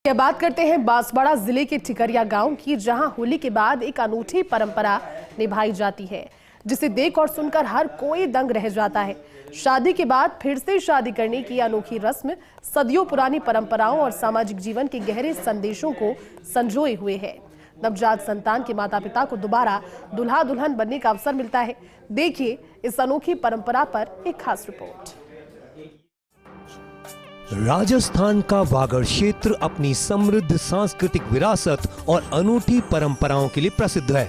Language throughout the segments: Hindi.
क्या बात करते हैं बांसवाड़ा जिले के ठिकरिया गांव की, जहां होली के बाद एक अनूठी परंपरा निभाई जाती है जिसे देख और सुनकर हर कोई दंग रह जाता है। शादी के बाद फिर से शादी करने की अनोखी रस्म सदियों पुरानी परंपराओं और सामाजिक जीवन के गहरे संदेशों को संजोए हुए है। नवजात संतान के माता पिता को दोबारा दुल्हा दुल्हन बनने का अवसर मिलता है। देखिए इस अनोखी परंपरा पर एक खास रिपोर्ट। राजस्थान का वागड़ क्षेत्र अपनी समृद्ध सांस्कृतिक विरासत और अनूठी परंपराओं के लिए प्रसिद्ध है।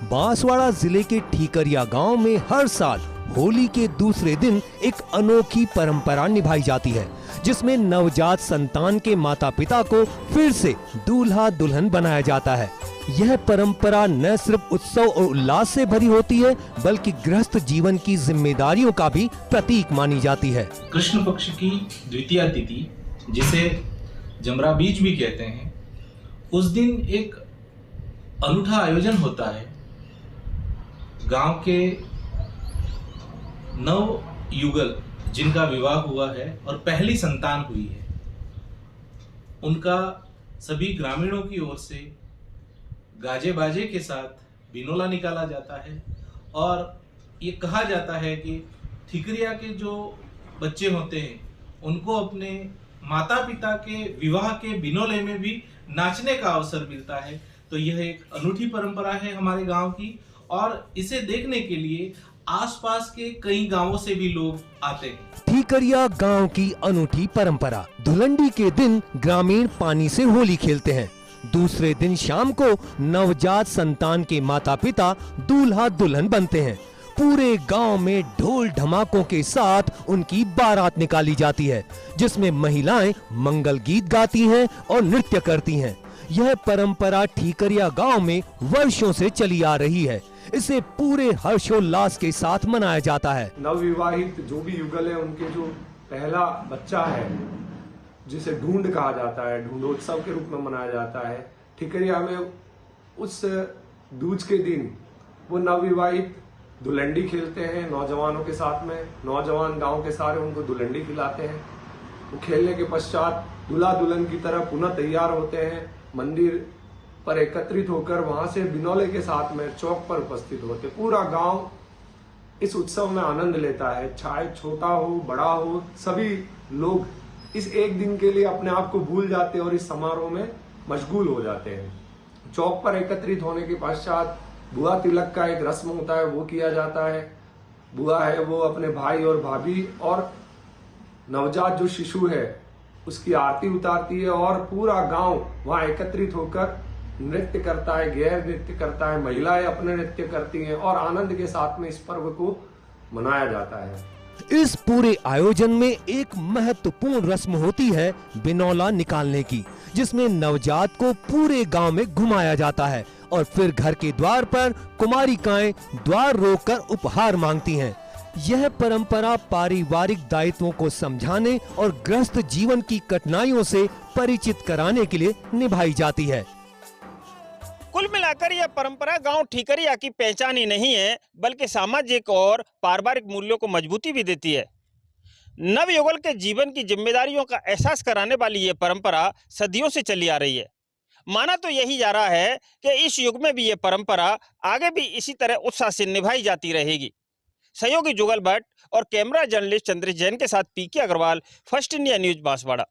बांसवाड़ा जिले के ठीकरिया गांव में हर साल होली के दूसरे दिन एक अनोखी परंपरा निभाई जाती है, जिसमें नवजात संतान के माता पिता को फिर से दूल्हा दुल्हन बनाया जाता है। यह परंपरा न सिर्फ उत्सव और उल्लास से भरी होती है, बल्कि गृहस्थ जीवन की जिम्मेदारियों का भी प्रतीक मानी जाती है। कृष्ण पक्ष की द्वितीया तिथि, जिसे जमरा बीज भी कहते हैं, उस दिन एक अनूठा आयोजन होता है। गांव के नव युगल जिनका विवाह हुआ है और पहली संतान हुई है, उनका सभी ग्रामीणों की ओर से गाजे बाजे के साथ बिनोला निकाला जाता है और ये कहा जाता है कि ठिकरिया के जो बच्चे होते हैं उनको अपने माता पिता के विवाह के बिनोले में भी नाचने का अवसर मिलता है। तो यह एक अनूठी परंपरा है हमारे गांव की, और इसे देखने के लिए आसपास के कई गांवों से भी लोग आते हैं। ठीकरिया गांव की अनूठी परंपरा, धुलंडी के दिन ग्रामीण पानी से होली खेलते हैं। दूसरे दिन शाम को नवजात संतान के माता पिता दूल्हा दुल्हन बनते हैं। पूरे गांव में ढोल ढमाकों के साथ उनकी बारात निकाली जाती है, जिसमें महिलाएं मंगल गीत गाती हैं और नृत्य करती हैं। यह परंपरा ठीकरिया गांव में वर्षों से चली आ रही है। इसे पूरे हर्षोल्लास के साथ मनाया जाता है। नवविवाहित जो भी युगल है, उनके जो पहला बच्चा है, जिसे ढूंढ कहा जाता है, ढूंढोत्सव के रूप में मनाया जाता है। ठिकरिया में उस दूज के दिन वो नवविवाहित दुलंडी खेलते हैं नौजवानों के साथ में। नौजवान गांव के सारे उनको दुलंडी खिलाते हैं। वो खेलने के पश्चात दूल्हा दुल्हन की तरह पुनः तैयार होते हैं। मंदिर पर एकत्रित होकर वहां से बिनौले के साथ में चौक पर उपस्थित होते। पूरा गांव इस उत्सव में आनंद लेता है। चाहे छोटा हो बड़ा हो, सभी लोग इस एक दिन के लिए अपने आप को भूल जाते हैं और इस समारोह में मशगूल हो जाते हैं। चौक पर एकत्रित होने के पश्चात बुआ तिलक का एक रस्म होता है, वो किया जाता है। बुआ है वो अपने भाई और भाभी और नवजात जो शिशु है उसकी आरती उतारती है, और पूरा गांव वहां एकत्रित होकर नृत्य करता है, गैर नृत्य करता है। महिलाएं अपने नृत्य करती हैं और आनंद के साथ में इस पर्व को मनाया जाता है। इस पूरे आयोजन में एक महत्वपूर्ण रस्म होती है बिनौला निकालने की, जिसमें नवजात को पूरे गांव में घुमाया जाता है और फिर घर के द्वार पर कुमारिकाएं द्वार रोककर उपहार मांगती हैं। यह परंपरा पारिवारिक दायित्वों को समझाने और गृहस्थ जीवन की कठिनाइयों से परिचित कराने के लिए निभाई जाती है। कुल मिलाकर यह परंपरा गांव ठीकरिया की पहचान ही नहीं है, बल्कि सामाजिक और पारिवारिक मूल्यों को मजबूती भी देती है। नवयुगल के जीवन की जिम्मेदारियों का एहसास कराने वाली यह परंपरा सदियों से चली आ रही है। माना तो यही जा रहा है कि इस युग में भी यह परंपरा आगे भी इसी तरह उत्साह से निभाई जाती रहेगी। सहयोगी जुगल भट्ट और कैमरा जर्नलिस्ट चंद्रेश जैन के साथ PK Agarwal, first India news, Banswara.